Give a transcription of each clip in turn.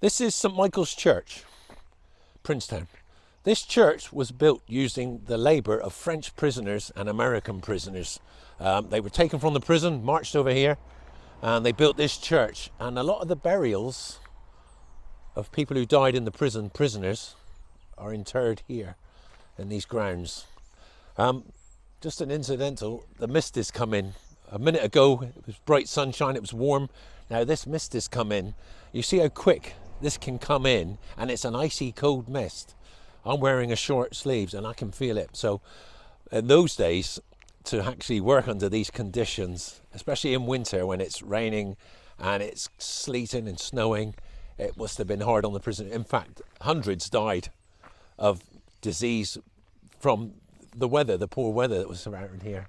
This is St Michael's Church, Princetown. This church was built using the labour of French prisoners and American prisoners. They were taken from the prison, marched over here, and they built this church. And a lot of the burials of people who died in the prison, prisoners, are interred here in these grounds. Just an incidental, the mist has come in. A minute ago, it was bright sunshine, it was warm. Now this mist has come in. You see how quick this can come in, and it's an icy cold mist. I'm wearing a short sleeves and I can feel it. So in those days, to actually work under these conditions, especially in winter when it's raining and it's sleeting and snowing, it must have been hard on the prison. In fact, hundreds died of disease from the weather, the poor weather that was around here.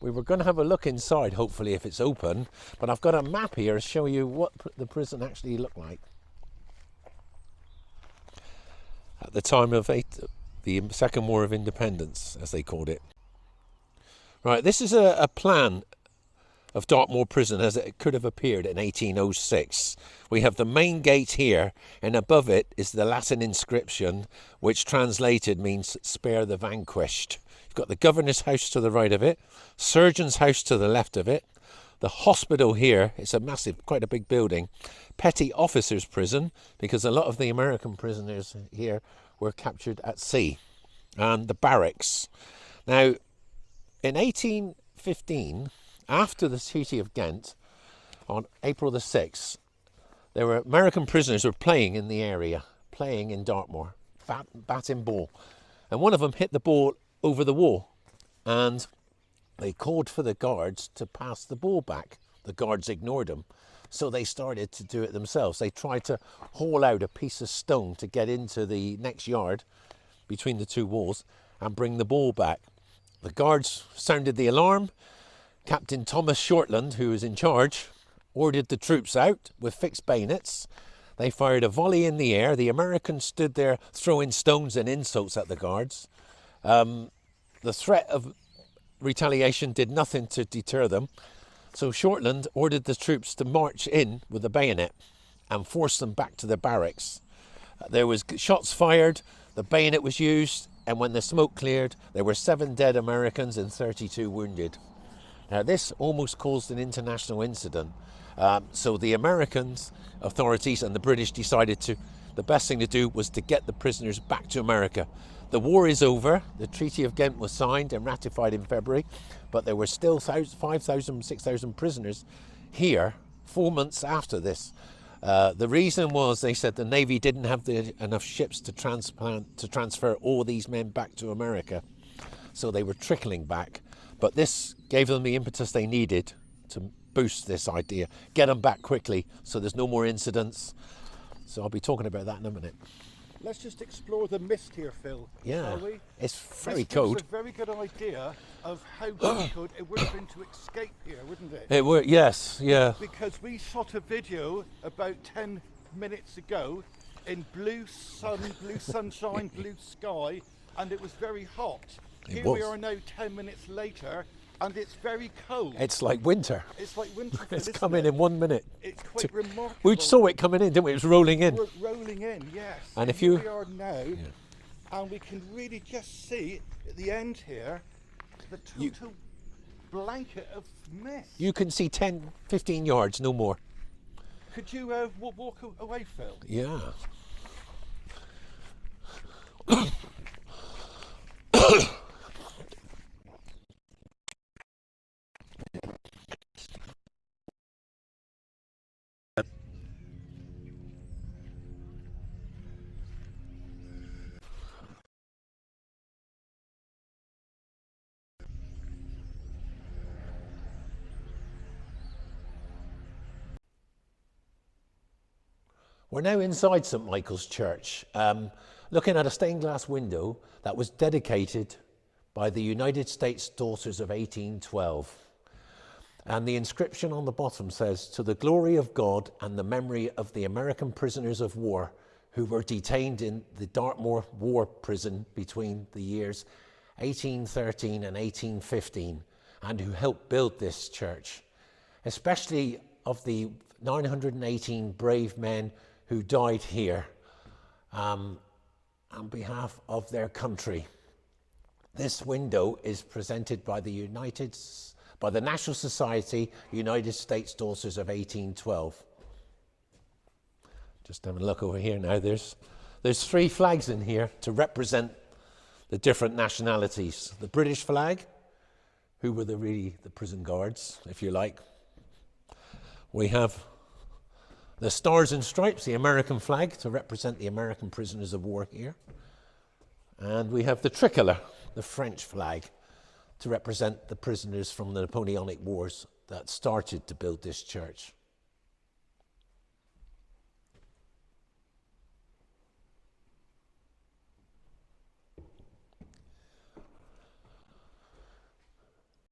We were going to have a look inside, hopefully, if it's open, but I've got a map here to show you what the prison actually looked like at the time of the Second War of Independence, as they called it. Right, this is a plan of Dartmoor Prison as it could have appeared in 1806. We have the main gate here, and above it is the Latin inscription, which translated means "spare the vanquished." You've got the governor's house to the right of it, surgeon's house to the left of it, the hospital here, it's a massive, quite a big building, petty officers' prison, because a lot of the American prisoners here were captured at sea, and the barracks. Now, in 1815, after the Treaty of Ghent, on April the 6th, there were American prisoners who were playing in the area, playing in Dartmoor, batting ball. And one of them hit the ball over the wall, and they called for the guards to pass the ball back. The guards ignored them, so they started to do it themselves. They tried to haul out a piece of stone to get into the next yard between the two walls and bring the ball back. The guards sounded the alarm. Captain Thomas Shortland, who was in charge, ordered the troops out with fixed bayonets. They fired a volley in the air. The Americans stood there throwing stones and insults at the guards. The threat of retaliation did nothing to deter them. So Shortland ordered the troops to march in with a bayonet and force them back to the barracks. There was shots fired, the bayonet was used, and when the smoke cleared, there were 7 dead Americans and 32 wounded. Now this almost caused an international incident. So the American authorities and the British decided the best thing to do was to get the prisoners back to America. The war is over. The Treaty of Ghent was signed and ratified in February, but there were still 5,000, 6,000 prisoners here 4 months after this. The reason was, they said, the Navy didn't have enough ships to transfer all these men back to America, so they were trickling back. But this gave them the impetus they needed to boost this idea, get them back quickly so there's no more incidents. So I'll be talking about that in a minute. Let's just explore the mist here, Phil. Yeah, shall we? it's very this cold. Gives a very good idea of how difficult it would have been to escape here, wouldn't it? It would, yes, yeah. Because we shot a video about 10 minutes ago in blue sun, blue sunshine, blue sky, and it was very hot. Here we are now 10 minutes later, and it's very cold. It's like winter. It's like winter. It's coming in 1 minute. It's quite remarkable. We saw it coming in, didn't we? It was rolling in. Rolling in, yes. And if here you... we are now, and we can really just see at the end here the total blanket of mist. You can see 10, 15 yards, no more. Could you walk away, Phil? Yeah. We're now inside St Michael's Church, looking at a stained glass window that was dedicated by the United States Daughters of 1812. And the inscription on the bottom says, "To the glory of God and the memory of the American prisoners of war who were detained in the Dartmoor War Prison between the years 1813 and 1815, and who helped build this church, especially of the 918 brave men who died here on behalf of their country. This window is presented by the National Society, United States Daughters of 1812. Just having a look over here now. There's 3 flags in here to represent the different nationalities. The British flag, who were the prison guards, if you like. We have the Stars and Stripes, the American flag, to represent the American prisoners of war here. And we have the tricolour, the French flag, to represent the prisoners from the Napoleonic Wars that started to build this church.